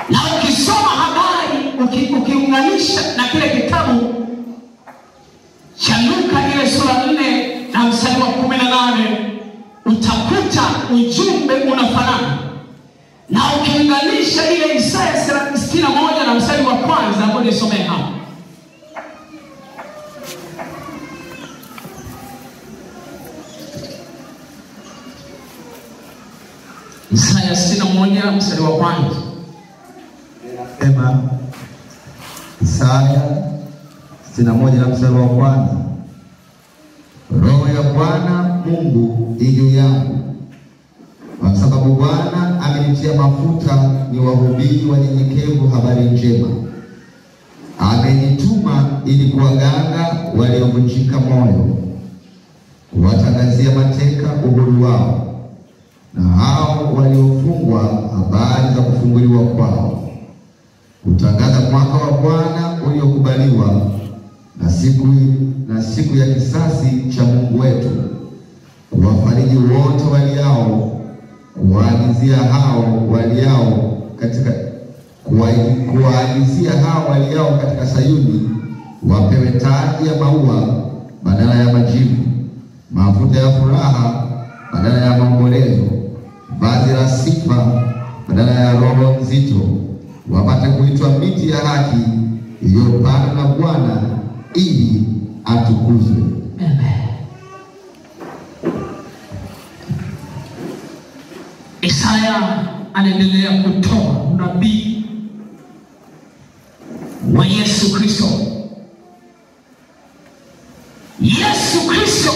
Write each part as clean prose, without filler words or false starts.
Na ukisoma habari ukiunganisha na kile kitabu cha Luka ile sura 4 na mstari wa 18, utakuta ujumbe unafanana. Na ukiunganisha ile Isaya 61 na mstari wa 1 hapo nisomee hapo. Isaya 61 mstari wa 1. Inasema Isaya 61 na mstari wa 1. Roho ya Bwana Mungu juu yangu, kwa sababu Bwana amenitia mafuta ni wahubiri wanyenyekevu habari njema. Amenituma ili kuwaganga waliovunjika moyo, kuwatangazia mateka uhuru wao, na hao waliofungwa habari za kufunguliwa kwao, kutangaza mwaka wa Bwana uliokubaliwa, na siku ya kisasi cha Mungu wetu, kuwafariji wote waliao, kuwaagizia hao waliao katika Sayuni, wapewe taji ya maua badala ya majivu, mafuta ya furaha badala ya maombolezo, vazi la sifa badala ya roho nzito, wapate kuitwa miti ya haki iliyopandwa na Bwana ili atukuzwe. Amen. Isaya anaendelea kutoa unabii wa Yesu Kristo. Yesu Kristo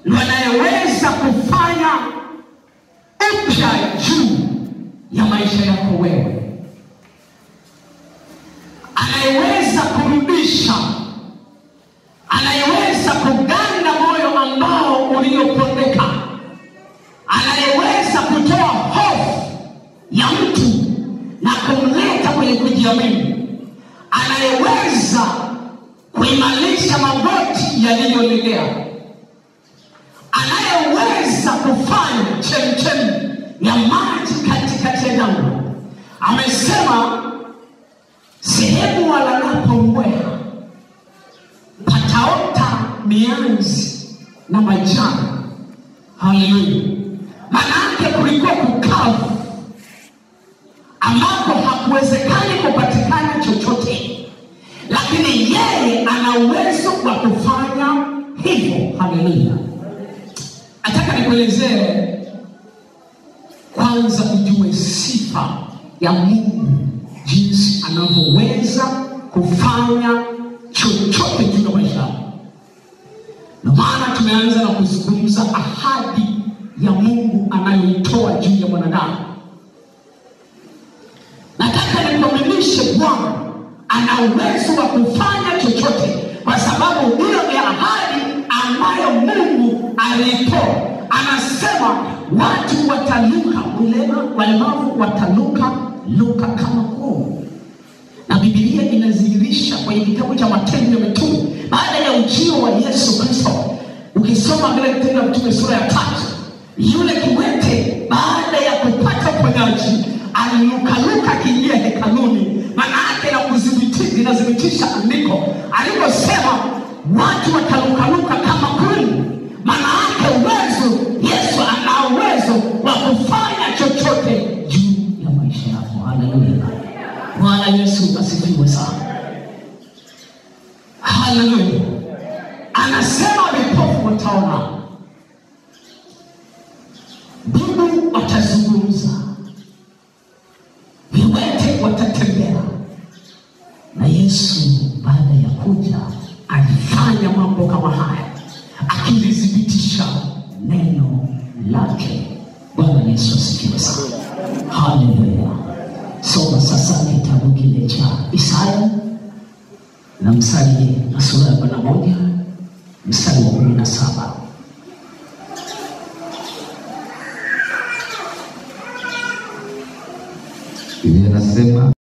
ndiye anayeweza kufanya upya juu ya maisha yako wewe. Anayeweza kurudisha, anayeweza kuganda moyo ambao uliopondeka, anayeweza kutoa hofu ya mtu na kumleta kwenye kujiamini, anayeweza kuimarisha magoti yaliyolegea, anayeweza kufanya chemchemi ya maji katikati ya jangwa. Amesema sehemu walalapo mbweha pataota mianzi na majani. Haleluya. Maana kulikuwa kukavu ambapo hakuwezekani kupatikana chochote, lakini yeye ana uwezo wa kufanya hivyo. Haleluya. Nataka nikuelezee kwanza ujue sifa ya Mungu, jinsi anavyoweza kufanya chochote juu ya maisha. Na maana tumeanza na kuzungumza ahadi ya Mungu anayoitoa juu ya mwanadamu. Nataka nikuaminishe Bwana ana uwezo wa kufanya chochote, kwa sababu hiyo ni ahadi ambayo Mungu alitoa. Anasema watu wataluka, walemavu wataluka kama kuu. Na Biblia inadhihirisha kwenye kitabu cha Matendo ya Mitume baada ya ujio wa Yesu Kristo. Ukisoma vile Matendo ya Mitume sura ya 3, yule kiwete baada ya kupata uponyaji aliluka kiingia hekaluni. Maana yake inadhibitisha andiko aliposema watu wataluka kama kuu. Maana yake uwezo, Yesu ana uwezo wa kufanya chochote juu ya maisha yako. Haleluya. Bwana Yesu asifiwe sana. Haleluya. Anasema vipofu wataona, bubu watazungumza, viwete watatembea. Na Yesu baada ya kuja alifanya mambo kama haya, akilithibitisha neno lake. Bwana Yesu asifiwe sana. Haleluya. Soma sasa kitabu kile cha Isaya na mstari wa sura ya 41 mstari wa 17. Biblia inasema